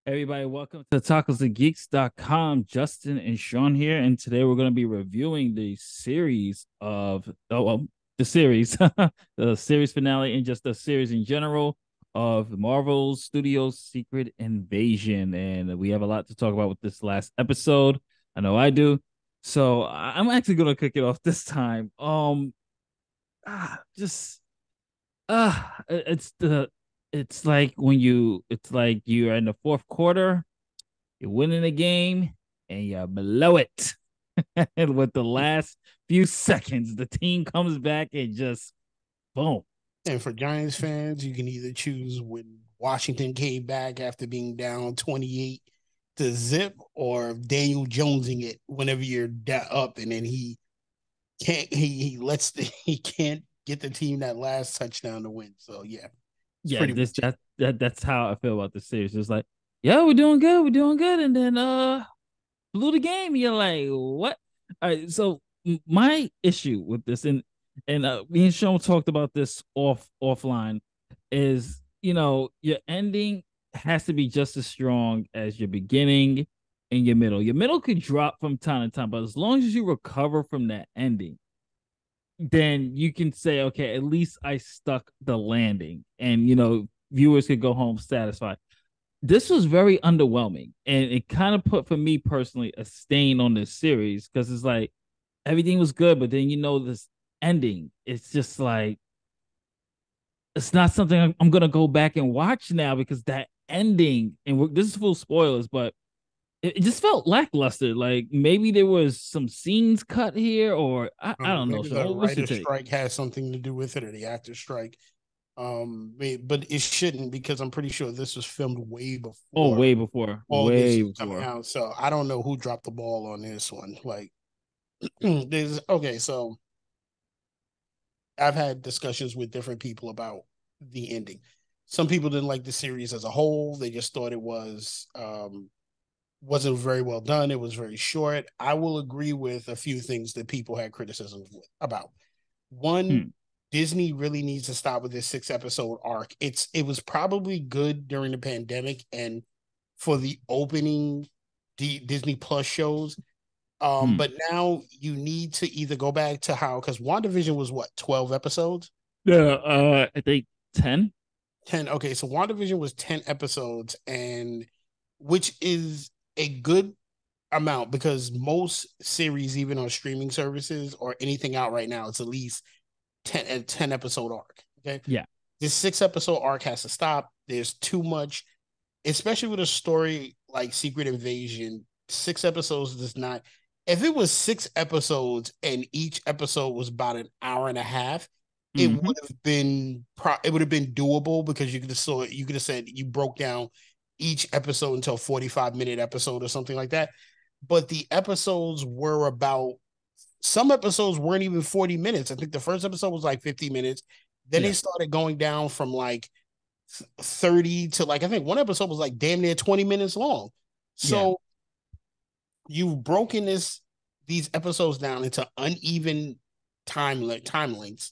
Everybody, welcome to tacosandgeeks.com. Justin and Sean here, and today we're going to be reviewing the series of the series, the series finale, and just the series in general of Marvel Studios' Secret Invasion. And we have a lot to talk about with this last episode. I know I do. So I'm actually going to kick it off this time. Just it's the it's like you're in the fourth quarter, you're winning the game, and you blow it. And with the last few seconds, the team comes back and just boom. And for Giants fans, you can either choose when Washington came back after being down 28 to zip, or Daniel Jonesing it whenever you're up, and then he can't get the team that last touchdown to win. So yeah, it's Yeah, pretty this much it. that's how I feel about the series. It's like, yeah, we're doing good, and then blew the game. You're like, what? All right, so my issue with this, and me and Sean talked about this offline, is your ending has to be just as strong as your beginning and your middle. Your middle could drop from time to time, but as long as you recover from that ending, then you can say, okay, at least I stuck the landing, and viewers could go home satisfied. This was very underwhelming, and it kind of put, for me personally, a stain on this series, because it's like everything was good, but then this ending, it's just like it's not something I'm gonna go back and watch now, because that ending, and this is full spoilers, but it just felt lackluster. Like maybe there was some scenes cut here, or I don't know. Maybe the So what's your writer take? strike has something to do with it, or the actor strike. But it shouldn't, because I'm pretty sure this was filmed way Oh, before all this way is coming before. out. So I don't know who dropped the ball on this one. Like, there's okay. So I've had discussions with different people about the ending. Some people didn't like the series as a whole. They just thought it wasn't very well done. It was very short. I will agree with a few things that people had criticisms about. One, Hmm. Disney really needs to stop with this 6 episode arc. It was probably good during the pandemic and for the opening Disney Plus shows. Hmm. But now you need to either go back to how, because WandaVision was what, 12 episodes? Yeah, I think 10. 10. Okay, so WandaVision was 10 episodes, and which is a good amount, because most series, even on streaming services or anything out right now, it's at least 10 episode arc. Okay. Yeah. This 6 episode arc has to stop. There's too much, especially with a story like Secret Invasion. 6 episodes does not. If it was 6 episodes and each episode was about an hour and a half, it Hmm. would have been it would have been doable, because you could have said you broke down each episode into a 45-minute episode or something like that. But the episodes were about, some episodes weren't even 40 minutes. I think the first episode was like 50 minutes. Then Yeah. it started going down from like 30 to, like, I think one episode was like damn near 20 minutes long. Yeah. So you've broken these episodes down into uneven time lengths,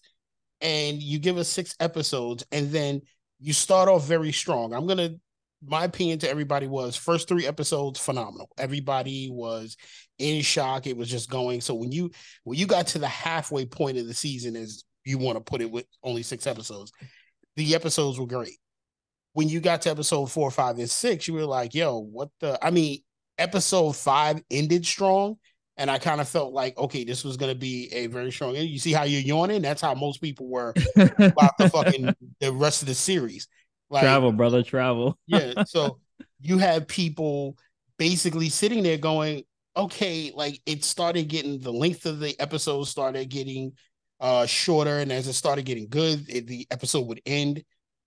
and you give us 6 episodes, and then you start off very strong. My opinion to everybody was, first 3 episodes phenomenal. Everybody was in shock. It was just going. So when you got to the halfway point of the season, as you want to put it, with only 6 episodes, the episodes were great. When you got to episode 4, 5, and 6, you were like, yo, what the, I mean, episode 5 ended strong, and I kind of felt like, okay, this was going to be a very strong. You see how you're yawning? That's how most people were about the rest of the series. Like, Travel, brother, travel. yeah, so you have people basically sitting there going, okay, like, it started getting, the length of the episode started getting shorter, and as it started getting good, the episode would end.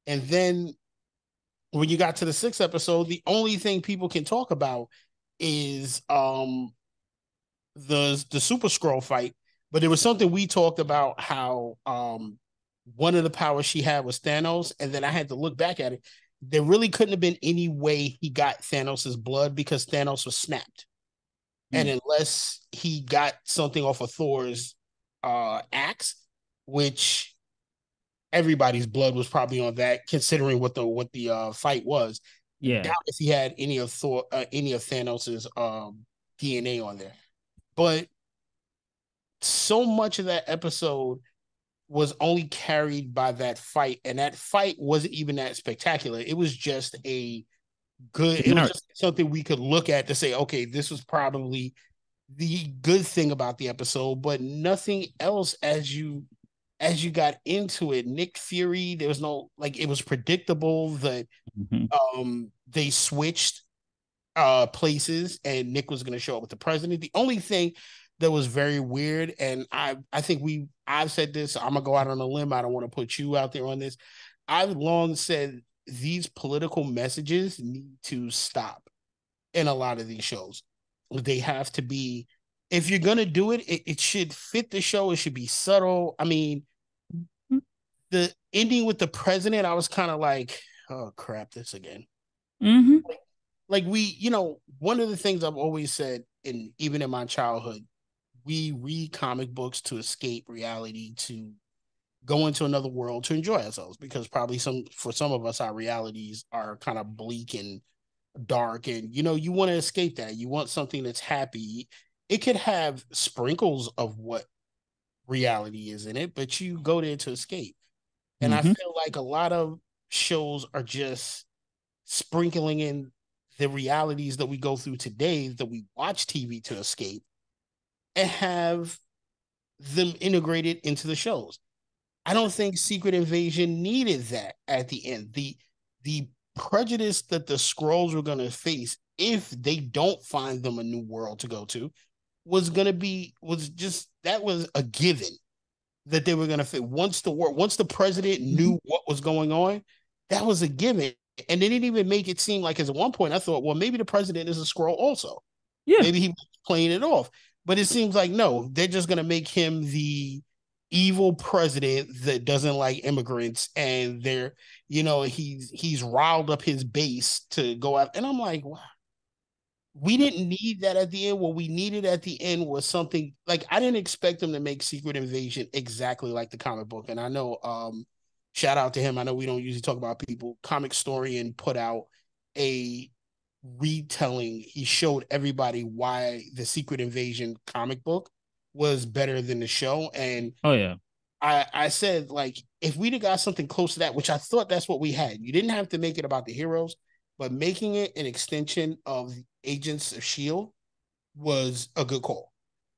And then when you got to the 6th episode, the only thing people can talk about is the Super Skrull fight. But there was something we talked about, how one of the powers she had was Thanos, and then I had to look back at it. There really couldn't have been any way he got Thanos's blood, because Thanos was snapped. And Hmm. unless he got something off of Thor's axe, which everybody's blood was probably on that, considering what the fight was. I Yeah. doubt if he had any of Thanos's DNA on there. But so much of that episode was only carried by that fight, and that fight wasn't even that spectacular. It was just a good. It was Generic. just something we could look at to say, okay, this was probably the good thing about the episode, but nothing else as you got into it. Nick Fury, there was no like it was predictable that Mm-hmm. they switched places and Nick was going to show up with the president. The only thing that was very weird, and I think I've said this, I'm gonna go out on a limb. I don't want to put you out there on this. I've long said these political messages need to stop in a lot of these shows. They have to be, if you're gonna do it, it should fit the show. It should be subtle. I mean, the ending with the president, I was kind of like, oh crap, this again. Mm-hmm. Like one of the things I've always said, and even in my childhood, we read comic books to escape reality, to go into another world, to enjoy ourselves, because probably for some of us our realities are kind of bleak and dark, and you want to escape that. You want something that's happy. It could have sprinkles of what reality is in it, but you go there to escape. And I Mm-hmm. feel like a lot of shows are just sprinkling in the realities that we go through today, that we watch TV to escape, and have them integrated into the shows. I don't think Secret Invasion needed that at the end. The prejudice that the Skrulls were going to face if they don't find them a new world to go to was a given that they were going to fit. Once the president Mm-hmm. knew what was going on, that was a given. And they didn't even make it seem like, as at one point I thought, well, maybe the president is a Skrull also. Yeah. Maybe he was playing it off. But it seems like no, they're just going to make him the evil president that doesn't like immigrants, and he's riled up his base to go out. And I'm like, wow, we didn't need that at the end. What we needed at the end was something like, I didn't expect them to make Secret Invasion exactly like the comic book. And I know, shout out to him. I know we don't usually talk about people. Comic Historian put out a retelling. He showed everybody why the Secret Invasion comic book was better than the show. And Oh yeah. I said, like, if we'd have got something close to that, which I thought that's what we had, you didn't have to make it about the heroes, but making it an extension of Agents of S.H.I.E.L.D. was a good call.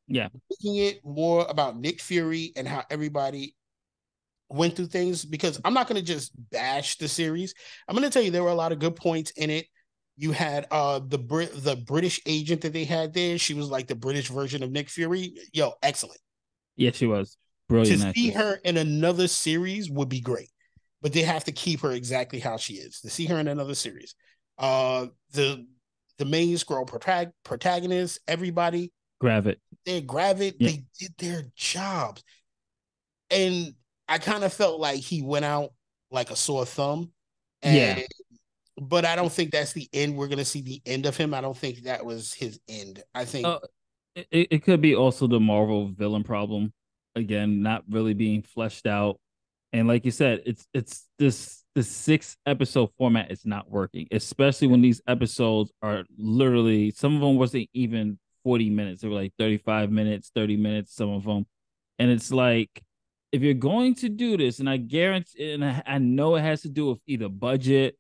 Yeah. Making it more about Nick Fury and how everybody went through things, because I'm not going to just bash the series. I'm going to tell you there were a lot of good points in it. You had the British agent that they had there. She was like the British version of Nick Fury. Yo, excellent. Yeah, she was To brilliant see actress. her in another series would be great, but they have to keep her exactly how she is. To see her in another series, the main Skrull protagonist, everybody, Gravit. they grab it. Yeah. They did their jobs, and I kind of felt like he went out like a sore thumb. Yeah. And but I don't think that's the end. We're gonna see the end of him. I don't think that was his end. I think Uh, it could be also the Marvel villain problem. Again, not really being fleshed out. And like you said, it's the 6 episode format is not working, especially when these episodes are literally, some of them wasn't even 40 minutes. They were like 35 minutes, 30 minutes, some of them. And it's like, if you're going to do this, and I guarantee, and I know it has to do with either budget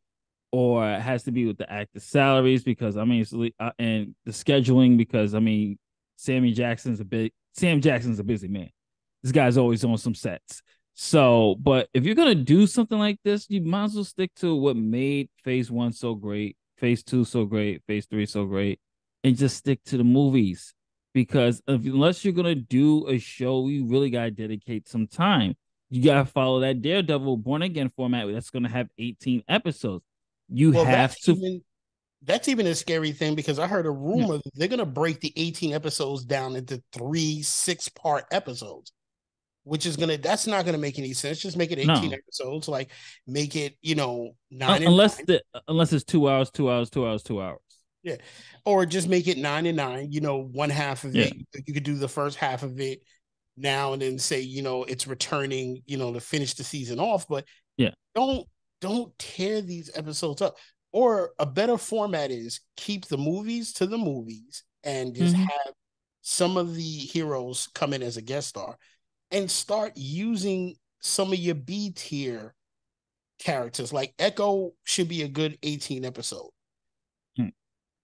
or it has to be with the actor salaries, because I mean, and the scheduling, because I mean, Sam Jackson's a busy man. This guy's always on some sets. So, but if you're gonna do something like this, you might as well stick to what made Phase One so great, Phase Two so great, Phase Three so great, and just stick to the movies. Because unless you're gonna do a show, you really gotta dedicate some time. You gotta follow that Daredevil Born Again format that's gonna have 18 episodes. You well, have to. that's even a scary thing, because I heard a Yeah. rumor that they're gonna break the 18 episodes down into 3 6-part episodes, which is that's not gonna make any sense. Just make it 18 No, episodes, like make it 9 and 9. unless it's 2 hours, 2 hours, 2 hours, 2 hours. Yeah. Or just make it 9 and 9. One half of Yeah, it, you could do the first half of it now, and then say, it's returning, to finish the season off. But yeah. don't don't tear these episodes up. Or a better format is keep the movies to the movies and just Mm-hmm. have some of the heroes come in as a guest star and start using some of your B tier characters. Like Echo should be a good 18 episode.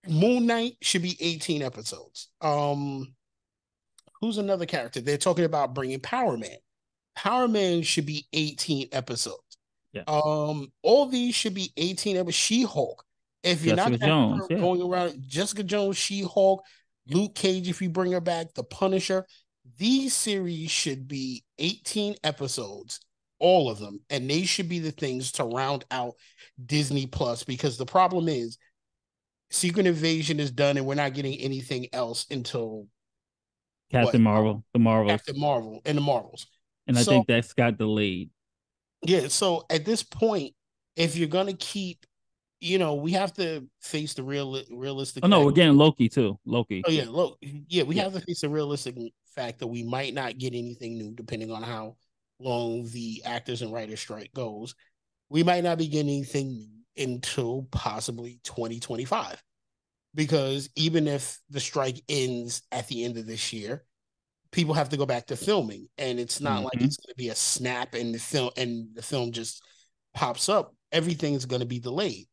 Moon Knight should be 18 episodes. Who's another character? They're talking about bringing Power Man. Power Man should be 18 episodes. Yeah. All these should be 18 episodes. She-Hulk. If you're not Jessica gonna have Jones. her Yeah. going around, Jessica Jones, She-Hulk, Luke Cage, if you bring her back, The Punisher, these series should be 18 episodes, all of them, and they should be the things to round out Disney Plus. Because the problem is Secret Invasion is done, and we're not getting anything else until what? Captain Marvel, the Marvels. Captain Marvel and the Marvels. And I So think that's got delayed. yeah, so at this point, if you're gonna keep, we have to face the realistic Oh no, fact. we're getting Loki too. Loki. Oh yeah, look, yeah, we Yeah. have to face the realistic fact that we might not get anything new, depending on how long the actors and writers strike goes. We might not be getting anything new until possibly 2025, because even if the strike ends at the end of this year, people have to go back to filming, and it's not like Mm-hmm. it's going to be a snap and the film just pops up. Everything's going to be delayed.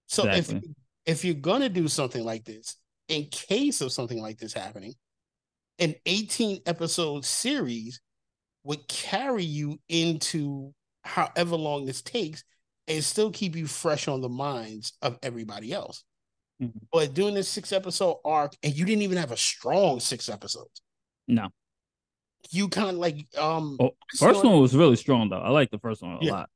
So Exactly. if you're going to do something like this, in case of something like this happening, an 18 episode series would carry you into however long this takes and still keep you fresh on the minds of everybody else. Mm-hmm. But doing this 6 episode arc, and you didn't even have a strong 6 episodes. No. You kind of like Oh, I see first on one was really strong though. I like the first one a yeah, lot.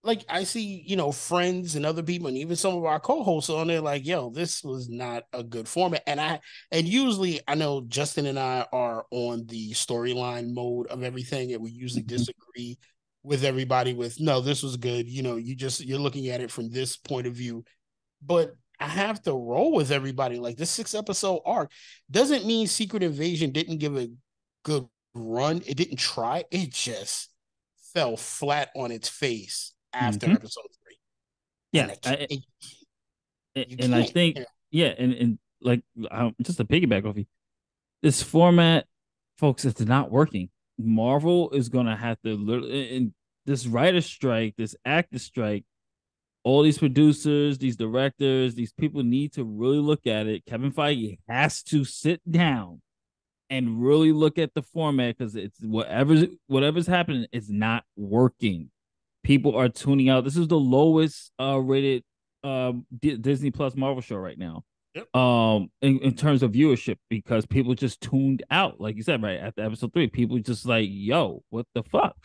like I see, friends and other people, and even some of our co-hosts on there, like, yo, this was not a good format. And usually I know Justin and I are on the storyline mode of everything, and we usually Mm-hmm. disagree with everybody with no, this was good. You're looking at it from this point of view. But I have to roll with everybody. Like this 6 episode arc doesn't mean Secret Invasion didn't give a good run. It didn't try. It just fell flat on its face after Mm-hmm. episode 3. Yeah. And you And I can't. think yeah, and like just to piggyback off you, this format, folks, it's not working. Marvel is gonna have to literally, and this writer strike, this actor strike, all these producers, these directors, these people need to really look at it. Kevin Feige has to sit down and really look at the format because it's whatever's happening, it's not working. People are tuning out. This is the lowest rated Disney Plus Marvel show right now. Yep. In terms of viewership, because people just tuned out, like you said, right after episode 3, people just like, yo, what the fuck?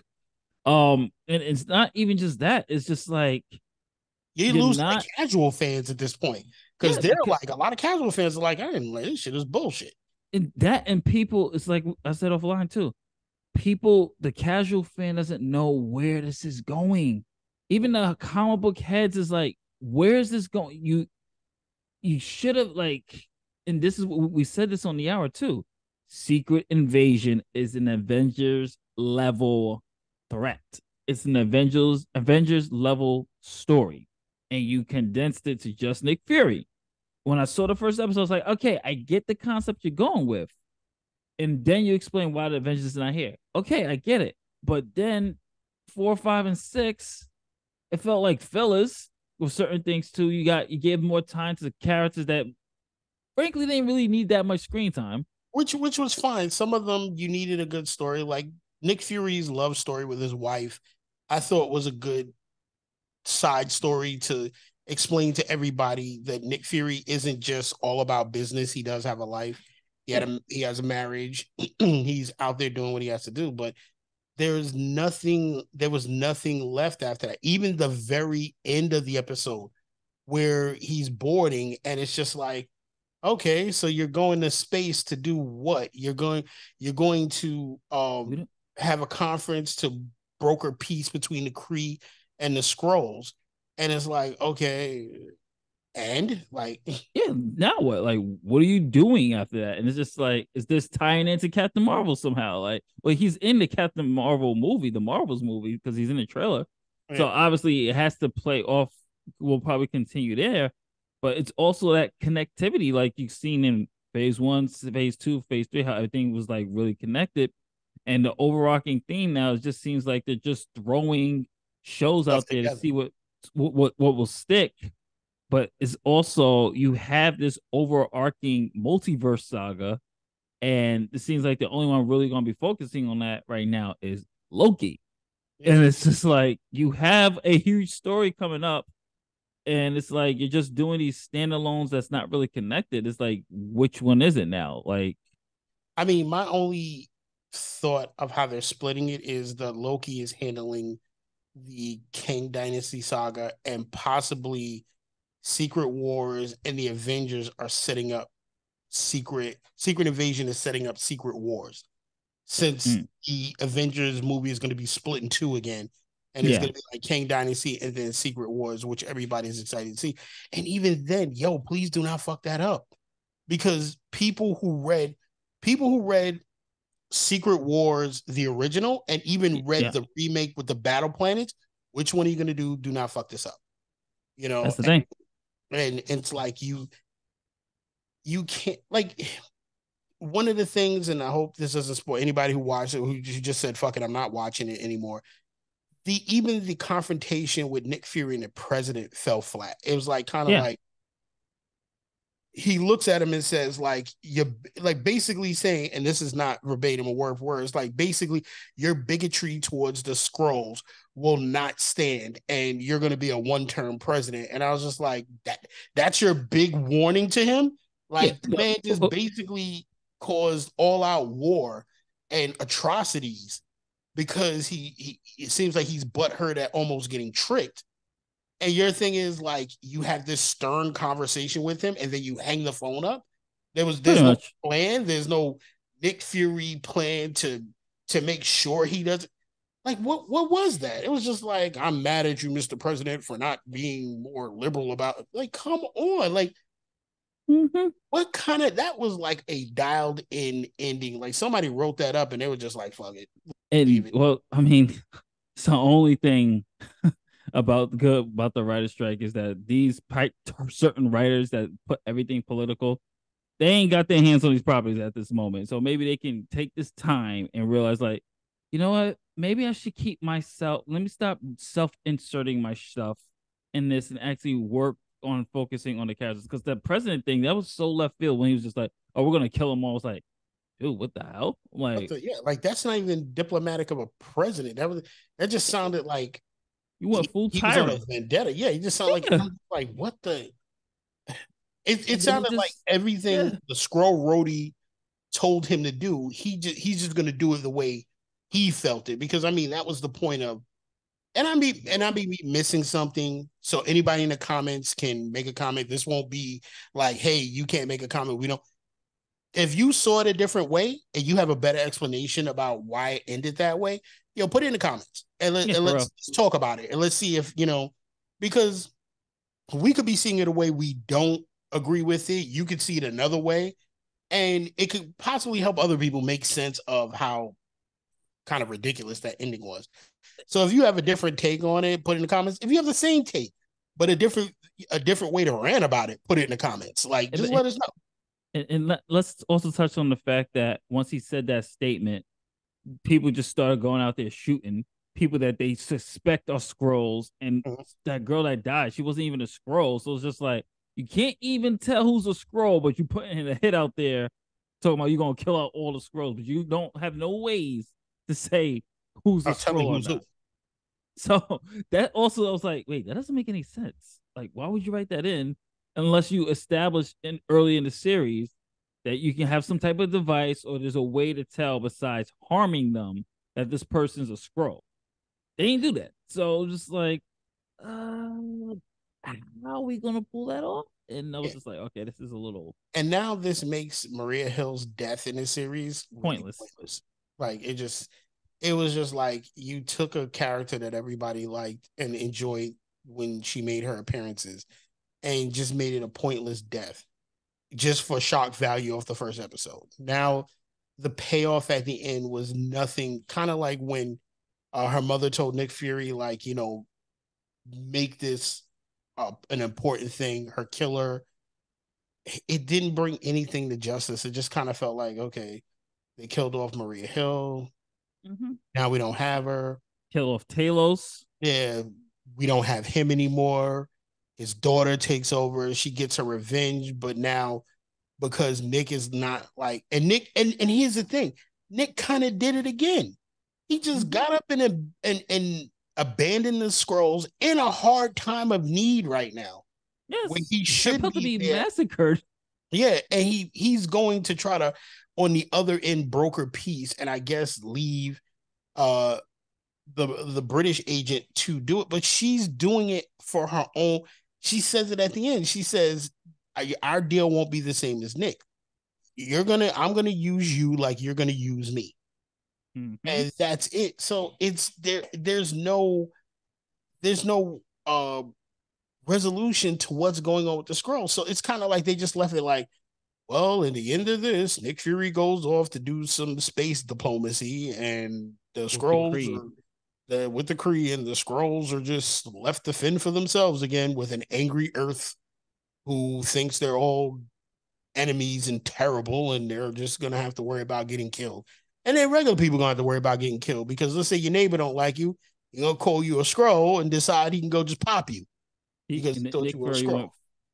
And it's not even just that, it's just like You you're lose not, the casual fans at this point because yeah, they're because like a lot of casual fans are like, I didn't like this shit is bullshit. and people, it's like I said offline too, people, the casual fan doesn't know where this is going. Even the comic book heads is like, where is this going? You should have like, and this is what we said this on the hour too. Secret Invasion is an Avengers level threat. It's an Avengers level story, and you condensed it to just Nick Fury. When I saw the first episode, I was like, okay, I get the concept you're going with, and then you explain why the Avengers is not here. Okay, I get it, but then 4, 5, and 6, it felt like fillers with certain things too. You gave more time to the characters that frankly they didn't really need that much screen time. Which was fine. Some of them you needed a good story, like Nick Fury's love story with his wife. I thought was a good side story to explain to everybody that Nick Fury isn't just all about business. He does have a life. Yeah. He has a marriage. He's out there doing what he has to do, but there was nothing left after that. Even the very end of the episode where he's boarding and it's just like, okay, so you're going to space to do what? You're going to have a conference to broker peace between the Kree and the Skrulls. And it's like, okay, and like Yeah, now what? Like, what are you doing after that? And it's just like, is this tying into Captain Marvel somehow? Like, well, he's in the Captain Marvel movie, the Marvels movie, because he's in the trailer. yeah. So obviously, it has to play off will probably continue there. But it's also that connectivity, like you've seen in phase one, phase two, phase three, how everything was like really connected. And the overarching theme now, it just seems like they're just throwing shows Stuff out there to together. see what will stick. But it's also you have this overarching multiverse saga, and it seems like the only one really going to be focusing on that right now is Loki. Yeah. And it's just like you have a huge story coming up, and it's like you're just doing these standalones that's not really connected. It's like, which one is it now? Like, I mean, my only thought of how they're splitting it is that Loki is handling the Kang Dynasty saga, and possibly Secret Wars and the Avengers are setting up Secret Invasion is setting up Secret Wars, since mm, the Avengers movie is going to be split in two again. And it's yeah, going to be like Kang Dynasty and then Secret Wars, which everybody's excited to see. And even then, yo, please do not fuck that up. Because people who read Secret Wars, the original, and even read yeah, the remake with the Battle Planets, which one are you going to do? Do not fuck this up. You know, that's the thing. and it's like you can't, like, one of the things, and I hope this doesn't spoil anybody who watched it, who just said, fuck it, I'm not watching it anymore. Even the confrontation with Nick Fury and the president fell flat. It was like kind of Yeah, like he looks at him and says, like, you're like basically saying, and this is not verbatim or word for word, it's like basically your bigotry towards the Skrulls will not stand, and you're going to be a one-term president. And I was just like, that's your big warning to him. yeah. Like, the man just basically caused all-out war and atrocities because he it seems like he's butthurt at almost getting tricked. And your thing is, like, you have this stern conversation with him and then you hang the phone up. Pretty There's no much. plan. There's no Nick Fury plan to make sure he doesn't, like, what was that? It was just like, I'm mad at you, Mr. President, for not being more liberal about it. Like, come on. Like, Mm-hmm. what kind of, that was like a dialed in ending. Like, somebody wrote that up and they were just like, fuck it. Leave And it. well, I mean, it's the only thing about good about the writer strike is that these certain writers that put everything political, they ain't got their hands on these properties at this moment. So maybe they can take this time and realize, like, you know what? Maybe I should keep myself. Let me stop self-inserting my stuff in this and actually work on focusing on the characters. Because the president thing, that was so left field when he was just like, "Oh, we're gonna kill them all." It's like, dude, what the hell? I'm What like, the, yeah, like, that's not even diplomatic of a president. That just sounded like you went full he was on a tyrant. vendetta. Yeah, he just sounded like, Yeah, I'm like, what the, it and then it sounded like just, everything yeah, the Skrull roadie told him to do, he's just gonna do it the way he felt it. Because I mean, that was the point of, and I be missing something. So anybody in the comments can make a comment. This won't be like, hey, you can't make a comment. We don't. If you saw it a different way and you have a better explanation about why it ended that way, put it in the comments, and, yeah, and for let's real. talk about it, and let's see if, because we could be seeing it a way we don't agree with it. You could see it another way, and it could possibly help other people make sense of how kind of ridiculous that ending was. So if you have a different take on it, put it in the comments. If you have the same take but a different way to rant about it, put it in the comments. Like, just And, let us know. let's also touch on the fact that once he said that statement, people just started going out there shooting people that they suspect are Skrulls. And Mhm. that girl that died, she wasn't even a Skrull. So it's just like you can't even tell who's a Skrull, but you putting a hit out there talking about you're gonna kill out all the Skrulls, but you don't have no ways to say who's a Oh, tell me Skrull or who's who. not. So that also I was like, wait, that doesn't make any sense. Like, why would you write that in unless you establish in early in the series that you can have some type of device or there's a way to tell besides harming them that this person's a Skrull. They didn't do that. So just like, uh, how are we gonna pull that off? And I was Yeah. just like, okay, this is a little And now this makes Maria Hill's death in the series really pointless. pointless. Like, it was just like you took a character that everybody liked and enjoyed when she made her appearances and just made it a pointless death just for shock value of the first episode. Now the payoff at the end was nothing. Kind of like when her mother told Nick Fury, like, make this. an important thing. Her killer, it didn't bring anything to justice. It just kind of felt like, okay, they killed off Maria Hill. Mm-hmm. Now we don't have her. Kill off Talos. Yeah, we don't have him anymore. His daughter takes over. She gets her revenge, but now because Nick is not like, and Nick, and here's the thing, Nick kind of did it again. He just Mm-hmm. got up and abandoned the Skrulls in a hard time of need right now, when Yes, he they're should about to be be there. massacred. Yeah, and he's going to try to on the other end broker peace, and I guess leave uh the British agent to do it, but she's doing it for her own. She says it at the end. She says, "Our deal won't be the same as Nick. I'm gonna use you like you're gonna use me, Mm-hmm. and that's it." So it's there. There's no resolution to what's going on with the Skrull. So it's kind of like they just left it like, well, in the end of this, Nick Fury goes off to do some space diplomacy, and the With the Skrulls Kree. are with the Kree, and the Skrulls are just left to fend for themselves again with an angry Earth who thinks they're all enemies and terrible, and they're just gonna have to worry about getting killed. And then regular people gonna have to worry about getting killed because let's say your neighbor don't like you, he's gonna call you a Skrull and decide he can go just pop you because he thought you Nick were a Fury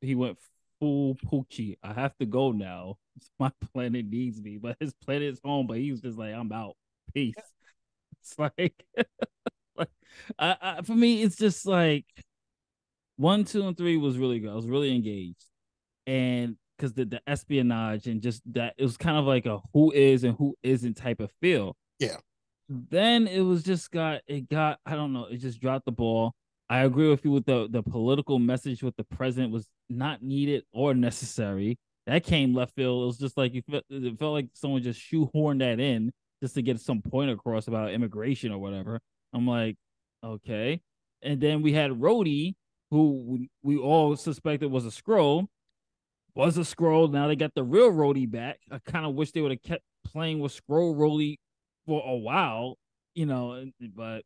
Skrull. went full Poochie. I have to go now. My planet needs me, but his planet is home. But he was just like, I'm out. Peace. It's like, like for me, it's just like one, two, and three was really good. I was really engaged, and because the espionage and just that it was kind of like a who is and who isn't type of feel. Yeah. Then it was just got I don't know, it just dropped the ball. I agree with you with the political message with the president was not needed or necessary. That came left field. It was just like it felt like someone just shoehorned that in just to get some point across about immigration or whatever. I'm like, okay. And then we had Rhodey, who we all suspected was a Skrull, was a Skrull. Now they got the real Rhodey back. I kind of wish they would have kept playing with Skrull Rhodey for a while, but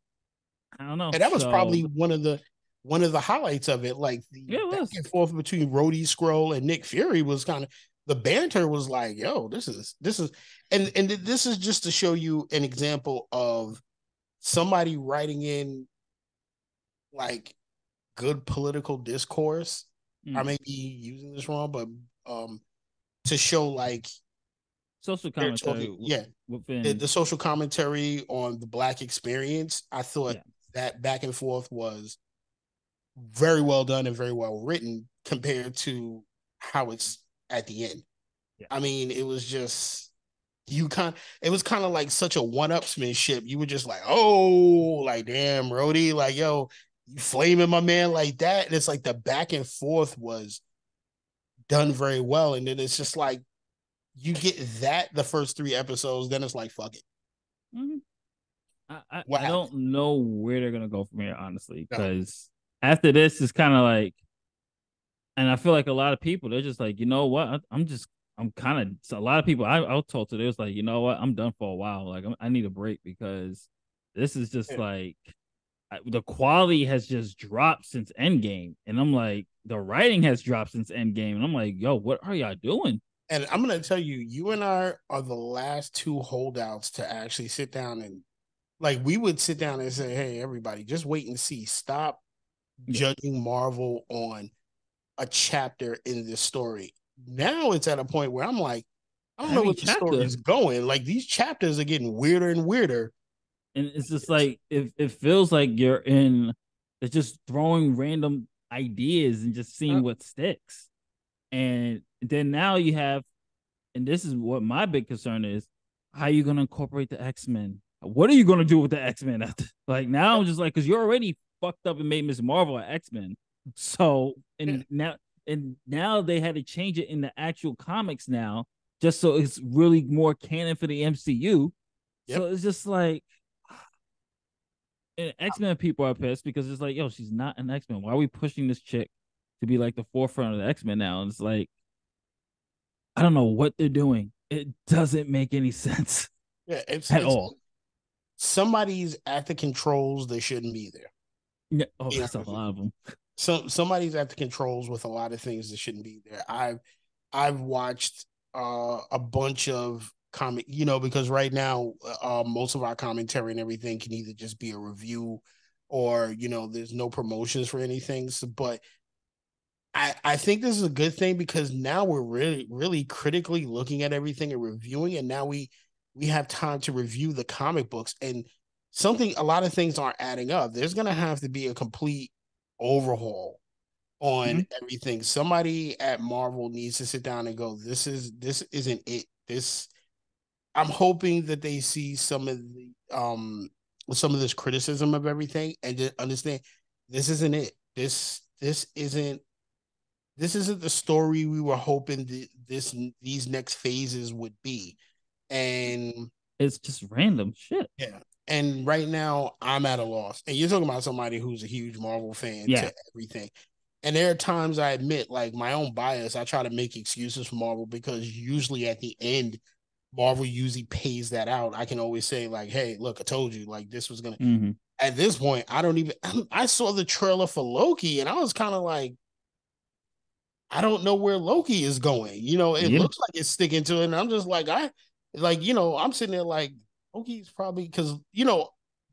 I don't know. And that was So probably one of the highlights of it. Like the yeah, it back was. and forth between Rhodey Skrull and Nick Fury was kind of the banter was like, yo, this is and this is just to show you an example of somebody writing in like good political discourse. I Mm. may be using this wrong, but um to show like Social they're commentary talking, yeah, the, within. the social commentary on the black experience. I thought Yeah. that back and forth was very well done and very well written compared to how it's at the end. Yeah. I mean, it was just it was kind of like such a one-upsmanship. You were just like, oh, like damn, Rhodey, like yo, you flaming my man like that. And it's like the back and forth was done very well. And then it's just like you get that the first three episodes, then it's like, fuck it. Mm-hmm. I, I What I happened? don't know where they're gonna go from here, honestly, No. because after this it's kind of like, and I feel like a lot of people they're just like, you know what, I'm kind of so a lot of people I was told to they was like, you know what, I'm done for a while. Like I need a break because this is just Yeah. like the quality has just dropped since Endgame, and I'm like, the writing has dropped since Endgame, and I'm like, yo, what are y'all doing? And I'm gonna tell you, you and I are the last two holdouts to actually sit down and like we would sit down and say, hey, everybody, just wait and see. Stop Yeah, judging Marvel on a chapter in this story. Now it's at a point where I'm like, I don't know every where the story chapter, is going. Like these chapters are getting weirder and weirder. and it's just like it feels like you're in, it's just throwing random ideas and just seeing what sticks, and then now you have, and this is what my big concern is, how are you going to incorporate the X-Men? What are you going to do with the X-Men after? Like now I'm just like, because you're already fucked up and made Miss Marvel an X-Men, so Yeah. and now they had to change it in the actual comics now, just so it's really more canon for the MCU. So Yep. it's just like, and X-Men people are pissed because it's like, yo, she's not an X-Men. Why are we pushing this chick to be like the forefront of the X-Men now? And it's like, I don't know what they're doing. It doesn't make any sense Yeah. at It's all. somebody's at the controls. They shouldn't be there. Yeah. Oh, You know that's a what I mean? lot of them. somebody's at the controls with a lot of things that shouldn't be there. I've watched a bunch of comic, because right now most of our commentary and everything can either just be a review or there's no promotions for anything. So, but I think this is a good thing because now we're really really critically looking at everything and reviewing, and now we have time to review the comic books and something. A lot of things aren't adding up. There's gonna have to be a complete overhaul on Mhm. everything. Somebody at Marvel needs to sit down and go, this isn't it. This I'm hoping that they see some of this criticism of everything and just understand this isn't it. This isn't the story we were hoping these next phases would be. And It's just random shit. yeah. And right now I'm at a loss. And you're talking about somebody who's a huge Marvel fan Yeah. to everything. And there are times I admit, like my own bias, I try to make excuses for Marvel because usually at the end, Marvel usually pays that out. I can always say, like, hey, look, I told you, like, this was gonna Mm-hmm. at this point, I don't even I saw the trailer for Loki and I was kind of like, I don't know where Loki is going. It Yeah. looks like it's sticking to it. And I'm just like, I'm sitting there like, Loki's probably because,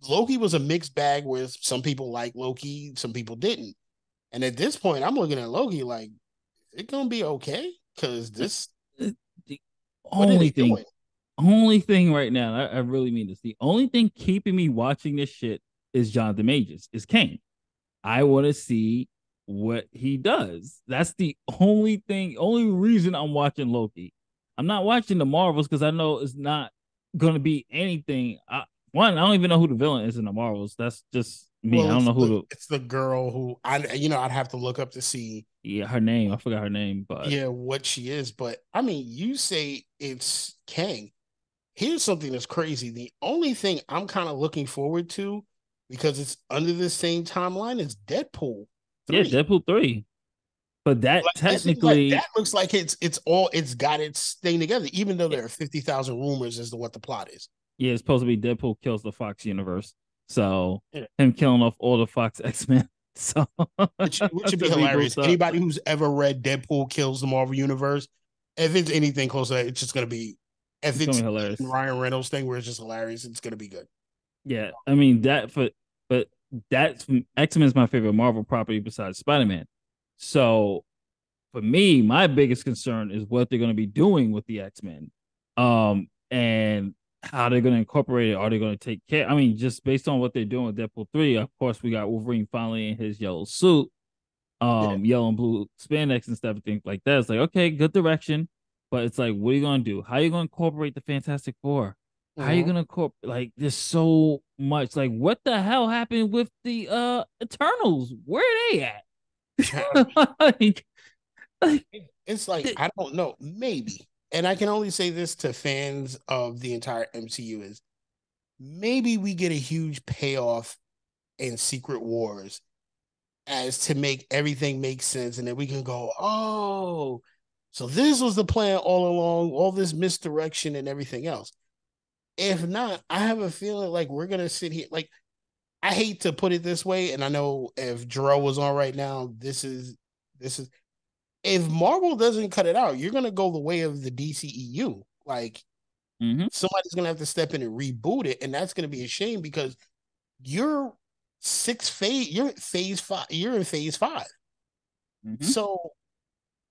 Loki was a mixed bag where some people like Loki, some people didn't. And at this point, I'm looking at Loki like, is it gonna be okay? Because The what are only they thing, doing? only thing right now, I really mean this. The only thing keeping me watching this shit is Jonathan Majors, is Kane. I want to see what he does. That's the only thing, only reason I'm watching Loki. I'm not watching the Marvels because I know it's not going to be anything. One, I don't even know who the villain is in the Marvels. That's just me. I Well, don't it's know who the the, it's the girl who I'd have to look up to see, yeah, her name. I forgot her name, but yeah, what she is. But I mean, you say it's Kang. Here's something that's crazy. The only thing I'm kind of looking forward to, because it's under the same timeline, is Deadpool yeah, 3. Deadpool 3. But that Like that seems like that technically, looks like it's got its thing together, even though there are 50,000 rumors as to what the plot is. yeah, it's supposed to be Deadpool kills the Fox universe. So Yeah. him killing off all the Fox X-Men. So Which should be to reboot hilarious. stuff. Anybody who's ever read Deadpool kills the Marvel Universe, if it's anything close to that, it's just gonna be if It's gonna it's be even hilarious. Ryan Reynolds thing where it's just hilarious, it's gonna be good. Yeah, I mean that for, but that's X-Men is my favorite Marvel property besides Spider-Man. So for me, my biggest concern is what they're going to be doing with the X-Men, and how they're going to incorporate it. Are they going to take care? I mean, just based on what they're doing with Deadpool 3, of course, we got Wolverine finally in his yellow suit, Yeah. yellow and blue spandex and stuff, and things like that. It's like, okay, good direction, but it's like, what are you gonna do? How are you gonna incorporate the Fantastic Four? How are you Mm-hmm. gonna incorporate, like, there's so much. Like, what the hell happened with the Eternals? Where are they at? like, like It's like th- I don't know, maybe, and I can only say this to fans of the entire MCU is maybe we get a huge payoff in Secret Wars as to make everything make sense, and then we can go, oh, so this was the plan all along, all this misdirection and everything else. If not, I have a feeling like we're gonna sit here. Like I hate to put it this way, and I know if Jarrell was on right now, this is if Marvel doesn't cut it out, you're gonna go the way of the DCEU. Like mm-hmm, somebody's gonna have to step in and reboot it, and that's gonna be a shame because you're you're phase five, you're in phase five. mm-hmm. So,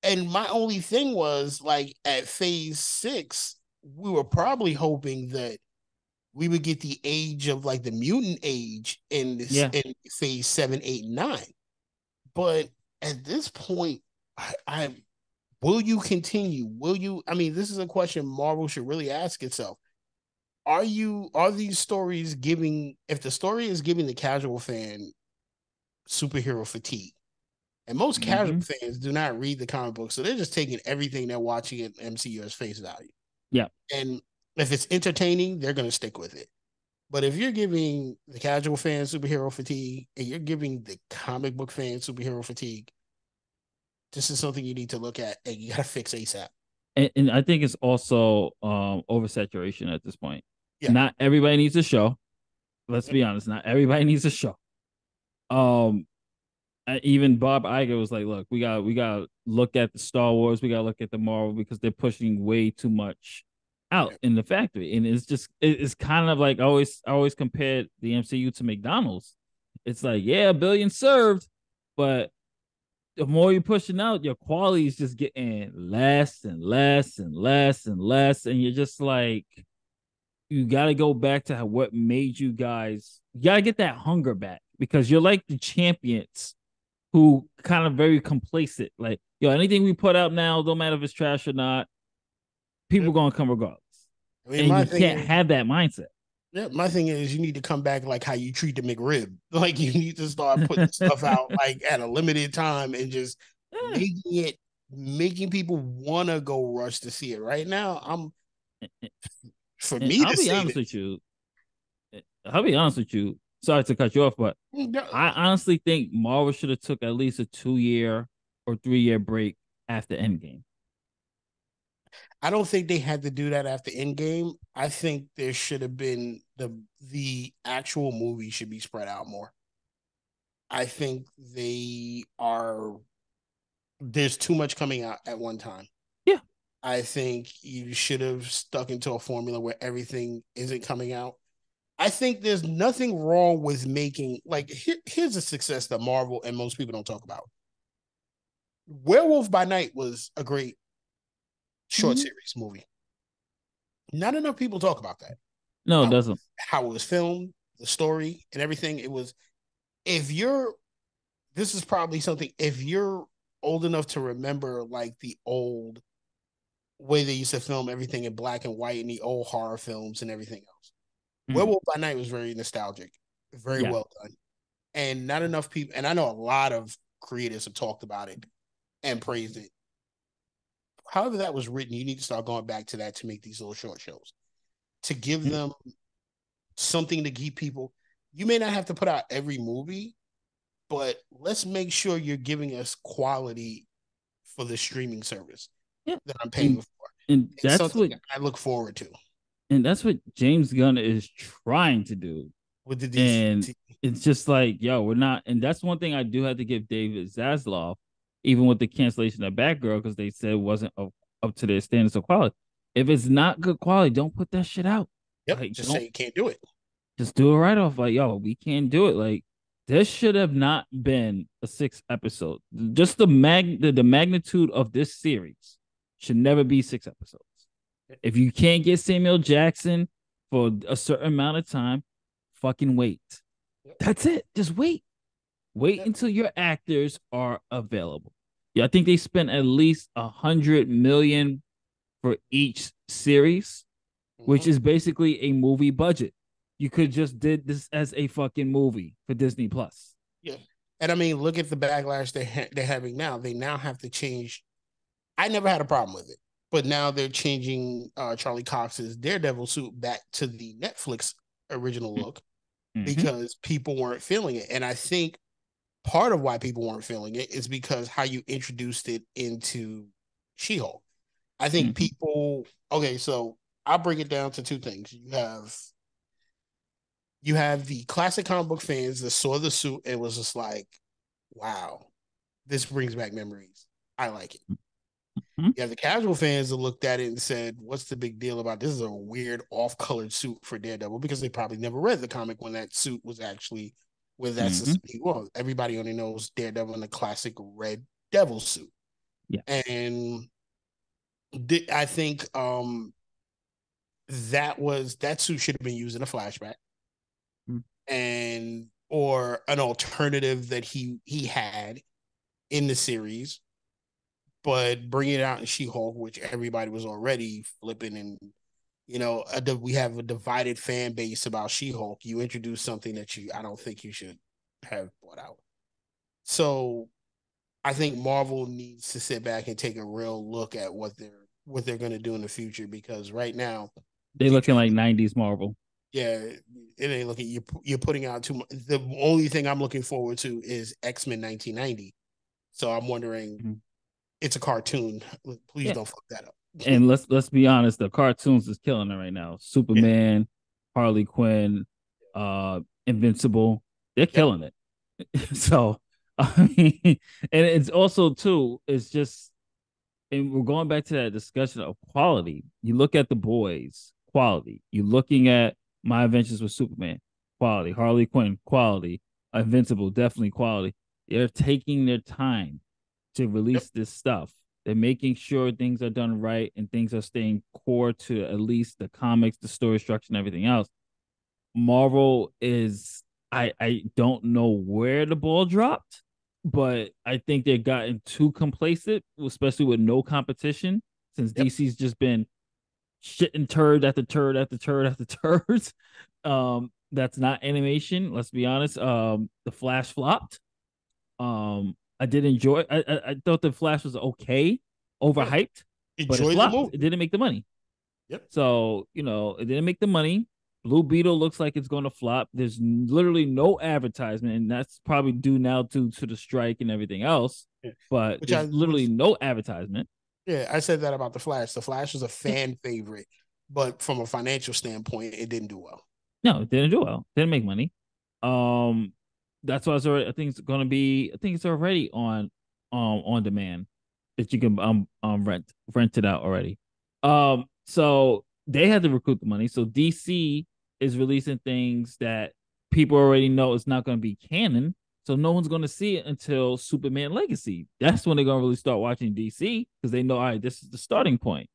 and my only thing was like at phase six, we were probably hoping that we would get the age of like the mutant age in this Yeah, in phase seven, eight, and nine. But at this point, I will you continue? Will you? I mean, this is a question Marvel should really ask itself. Are these stories giving if the story is giving the casual fan superhero fatigue? And most casual mm-hmm. fans do not read the comic book, so they're just taking everything they're watching in MCU as face value. Yeah, And if it's entertaining, they're going to stick with it. But if you're giving the casual fan superhero fatigue and you're giving the comic book fan superhero fatigue, this is something you need to look at and you got to fix ASAP. and I think it's also oversaturation at this point. Yeah. Not everybody needs a show. Let's be honest. Not everybody needs a show. Um, even Bob Iger was like, "Look, we got to look at the Star Wars, we got to look at the Marvel because they're pushing way too much out Yeah. in the factory." And it's just it's kind of like I always compared the MCU to McDonald's. It's like, yeah, a billion served, but the more you're pushing out, your quality is just getting less and less and less and less, and you're just like, you got to go back to what made you guys. You got to get that hunger back because you're like the champions who kind of very complacent. Like, yo, anything we put out now, don't matter if it's trash or not, people Yep. gonna come regardless. I mean, And my you thing can't is, have that mindset. yeah, my thing is, you need to come back like how you treat the McRib. Like you need to start putting stuff out like at a limited time and just Yeah. making it, making people want to go rush to see it. Right now, I'm for And me I'll to be say honest with this. you. I'll be honest with you. Sorry to cut you off, but I honestly think Marvel should have took at least a 2 year or 3 year break after Endgame. I don't think they had to do that after Endgame. I think there should have been the actual movie should be spread out more. I think they are there's too much coming out at one time. Yeah. I think you should have stuck into a formula where everything isn't coming out. I think there's nothing wrong with making like here's a success that Marvel and most people don't talk about. Werewolf by Night was a great short Mm-hmm. series movie. Not enough people talk about that. No, it How doesn't. how it was filmed, the story, and everything. It was if you're this is probably something if you're old enough to remember like the old way they used to film everything in black and white and the old horror films and everything else. Mm. Werewolf by Night was very nostalgic, very Yeah. well done, and not enough people. And I know a lot of creators have talked about it and praised it. However, that was written, you need to start going back to that to make these little short shows to give Mm. them something to keep people. You may not have to put out every movie, but let's make sure you're giving us quality for the streaming service Yeah. that I'm paying And for. and It's that's something what I look forward to and that's what James Gunn is trying to do. with the And DC. it's just like, yo, we're not. And that's one thing I do have to give David Zaslav, even with the cancellation of Batgirl, because they said it wasn't up to their standards of quality. If it's not good quality, don't put that shit out. Yep, Like, just don't say you can't do it. just do it right off. Like, yo, we can't do it. Like, this should have not been a 6 episode. Just the magnitude of this series should never be 6 episodes. If you can't get Samuel Jackson for a certain amount of time, fucking wait. Yep. That's it. Just wait. Wait Yep. until your actors are available. Yeah, I think they spent at least 100 million for each series, which Mm-hmm. is basically a movie budget. You could just did this as a fucking movie for Disney Plus. Yeah, and I mean, look at the backlash they're having now. They now have to change. I never had a problem with it, but now they're changing Charlie Cox's Daredevil suit back to the Netflix original look Mm-hmm. because people weren't feeling it, and I think part of why people weren't feeling it is because how you introduced it into She-Hulk. I think Mm-hmm. people. Okay, so I'll break it down to two things. You have the classic comic book fans that saw the suit and was just like, wow, this brings back memories. I like it. Mm-hmm. You have the casual fans that looked at it and said, what's the big deal about this? Is a weird off-colored suit for Daredevil because they probably never read the comic when that suit was actually where that's the Mm-hmm. suit he was. Everybody only knows Daredevil in the classic red devil suit. Yeah. And I think that suit should have been used in a flashback and or an alternative that he had in the series, but bringing it out in She-Hulk, which everybody was already flipping, and we have a divided fan base about She-Hulk. You introduce something that I don't think you should have brought out. So I think Marvel needs to sit back and take a real look at what they're going to do in the future because right now, They looking like 90s Marvel. yeah, it ain't looking. You're putting out too much. The only thing I'm looking forward to is X-Men 1990. So I'm wondering, Mm-hmm. it's a cartoon. Please Yeah. don't fuck that up. And let's be honest, the cartoons is killing it right now. Yeah. Superman, Harley Quinn, Invincible, they're Yep. killing it. So I mean, and it's also too, it's just, and we're going back to that discussion of quality. You look at the boys, quality. You're looking at My Adventures with Superman, quality. Harley Quinn, quality. Invincible, definitely quality. They're taking their time to Yep. release this stuff. They're making sure things are done right and things are staying core to at least the comics, the story structure, and everything else. Marvel is, I don't know where the ball dropped, but I think they've gotten too complacent, especially with no competition, since Yep. DC's just been shitting turd after turd after turd after turd. That's not animation. Let's be honest. The Flash flopped. I did enjoy. I thought the Flash was okay, Yeah. overhyped, but it Enjoy the flopped. It movie. didn't make the money. Yep. So, it didn't make the money. Blue Beetle looks like it's going to flop. There's literally no advertisement, and that's probably due now to the strike and everything else. Yeah. But Which I there's literally was no advertisement. Yeah, I said that about the Flash. The Flash was a fan favorite, but from a financial standpoint, it didn't do well. No, it didn't do well. Didn't make money. Um, that's why it's already. I think it's going to be. I think it's already on demand that you can rent it out already. So they had to recruit the money. So DC is releasing things that people already know is not going to be canon. So no one's going to see it until Superman Legacy. That's when they're going to really start watching DC because they know, all right, this is the starting point.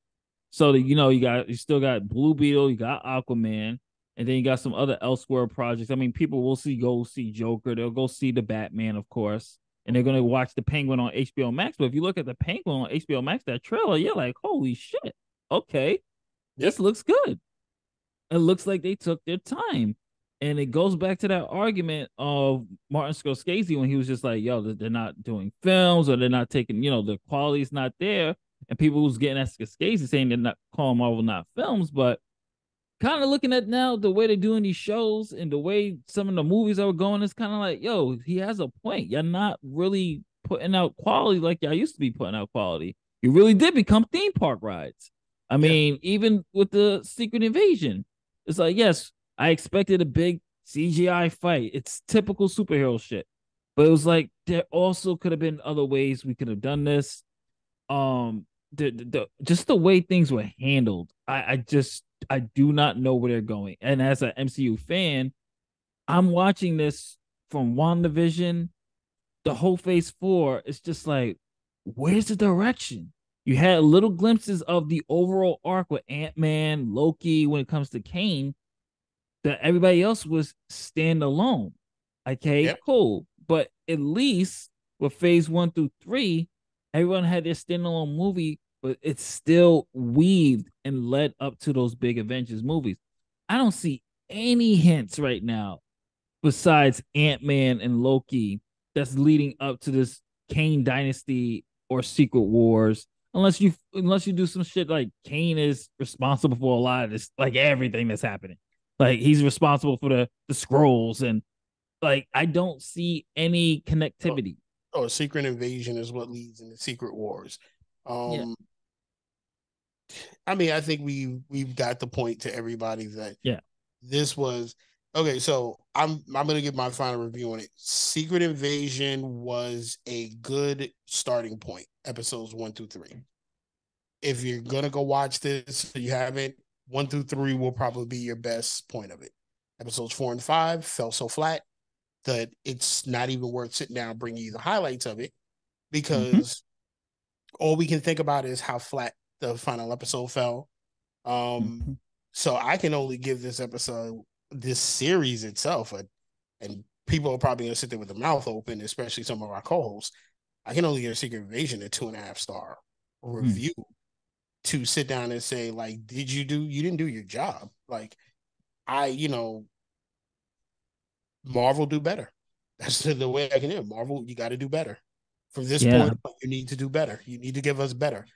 So that you still got Blue Beetle, you got Aquaman, and then you got some other elsewhere projects. I mean, people will go see Joker, they'll go see the Batman, of course, and they're gonna watch the Penguin on HBO Max. But if you look at the Penguin on HBO Max, that trailer, you're like, holy shit, okay, Yep. this looks good. It looks like they took their time. And it goes back to that argument of Martin Scorsese when he was just like, yo, they're not doing films or they're not taking, the quality's not there. And people was getting at Scorsese saying they're not calling Marvel not films, but kind of looking at now the way they're doing these shows and the way some of the movies are going, it's kind of like, yo, he has a point. You're not really putting out quality like y'all used to be putting out quality. You really did become theme park rides. I Yeah. mean, even with the Secret Invasion, it's like, yes, I expected a big CGI fight. It's typical superhero shit. But it was like there also could have been other ways we could have done this. Just the way things were handled, I do not know where they're going. And as an MCU fan, I'm watching this from WandaVision, the whole phase four. It's just like, where's the direction? You had little glimpses of the overall arc with Ant-Man, Loki, when it comes to Kane, that everybody else was standalone. Okay, Yep. cool. But at least with phase one through three, everyone had their standalone movie, but it's still weaved and led up to those big Avengers movies. I don't see any hints right now besides Ant-Man and Loki that's leading up to this Kane Dynasty or Secret Wars. Unless you do some shit like Kane is responsible for a lot of this, like everything that's happening. Like he's responsible for the Skrulls, and like I don't see any Oh, connectivity. Secret Invasion is what leads into Secret Wars. Yeah, Um, I mean, I think we've got the point to everybody that yeah. this was okay. So I'm gonna give my final review on it. Secret Invasion was a good starting point. Episodes 1 through 3. If you're gonna go watch this, you haven't. 1 through 3 will probably be your best point of it. Episodes 4 and 5 fell so flat that it's not even worth sitting down and bringing you the highlights of it Mm-hmm. because all we can think about is how flat the final episode fell. Um, Mm-hmm. so I can only give this series itself, and people are probably gonna sit there with their mouth open, especially some of our co-hosts. I can only give Secret Invasion a 2.5 star Mm. review to sit down and say, like, you didn't do your job. Like, I, Marvel do better. That's the way I can do it. Marvel, you got to do better. From this Yeah. point, you need to do better. You need to give us better.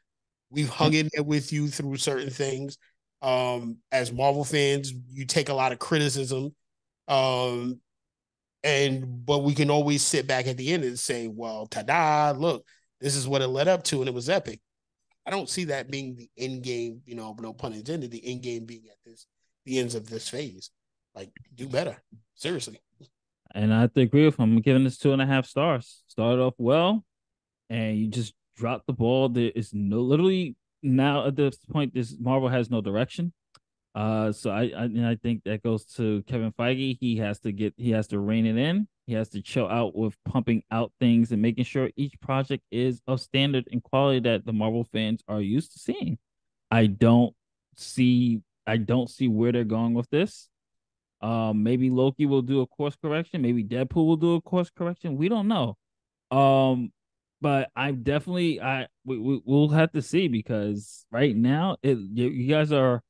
We've Yep. hung in there with you through certain things. As Marvel fans, you take a lot of criticism. Um, but we can always sit back at the end and say, well, ta-da, look, this is what it led up to, and it was epic. I don't see that being the end game, no pun intended, the end game being at the ends of this phase. Like, do better. Seriously. And I have to agree with him. I'm giving this 2.5 stars. Started off well, and you just dropped the ball. There is no literally now at this point, this Marvel has no direction. So I think that goes to Kevin Feige. He has to rein it in. He has to chill out with pumping out things and making sure each project is of standard and quality that the Marvel fans are used to seeing. I don't I don't see where they're going with this. Maybe Loki will do a course correction. Maybe Deadpool will do a course correction. We don't know. Um, but I definitely we'll have to see because right now you guys are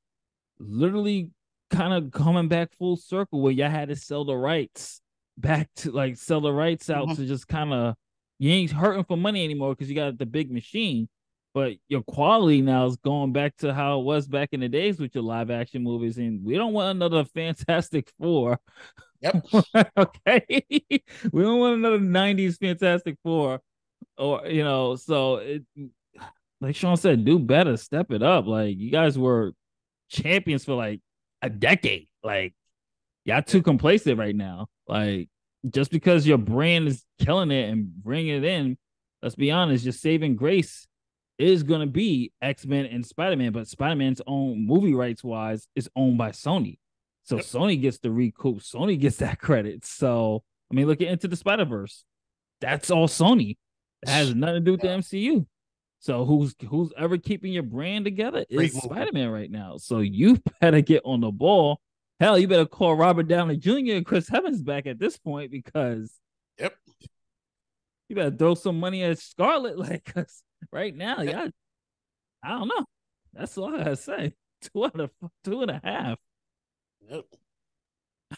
literally kind of coming back full circle where y'all had to sell the rights back to like sell the rights out Mhm. to just kind of you ain't hurting for money anymore because you got the big machine. But your quality now is going back to how it was back in the days with your live action movies, and we don't want another Fantastic Four. Yep. Okay, we don't want another '90s Fantastic Four, or so like Sean said, do better, step it up. Like you guys were champions for like a decade. Like y'all too complacent right now. Like just because your brand is killing it and bringing it in, let's be honest, your saving grace is going to be X-Men and Spider-Man, but Spider-Man's own movie rights wise is owned by Sony. So Yep. Sony gets the recoup. Sony gets that credit. So I mean, look at Into the Spider-Verse. That's all Sony. It has nothing to do with the Yeah. MCU. So who's ever keeping your brand together Great is movie. Spider-Man right now. So you better get on the ball. Hell, you better call Robert Downey Jr. and Chris Evans back at this point because Yep. you better throw some money at Scarlet. Like, cause right now, Yep. yeah, I don't know. That's all I gotta say. 2.5. Yep.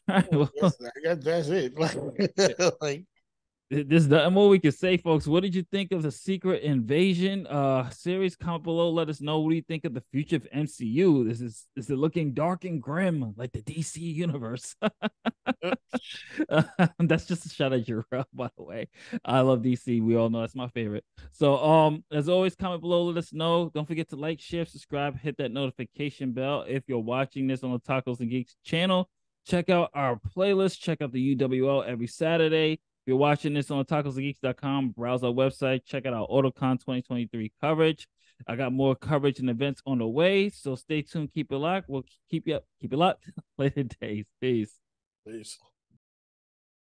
All right, well, I guess that's it. Like, there's nothing more we can say, folks. What did you think of the Secret Invasion series? Comment below. Let us know. What do you think of the future of MCU? Is it looking dark and grim like the DC universe? yep. That's just a shot at Jarrell, by the way. I love DC. We all know that's my favorite. So, as always, comment below. Let us know. Don't forget to like, share, subscribe, hit that notification bell. If you're watching this on the Tacos and Geeks channel, check out our playlist. Check out the UWL every Saturday. If you're watching this on tacosandgeeks.com, browse our website. Check out our AutoCon 2023 coverage. I got more coverage and events on the way, so stay tuned. Keep it locked. We'll keep it locked later days. Peace. Peace.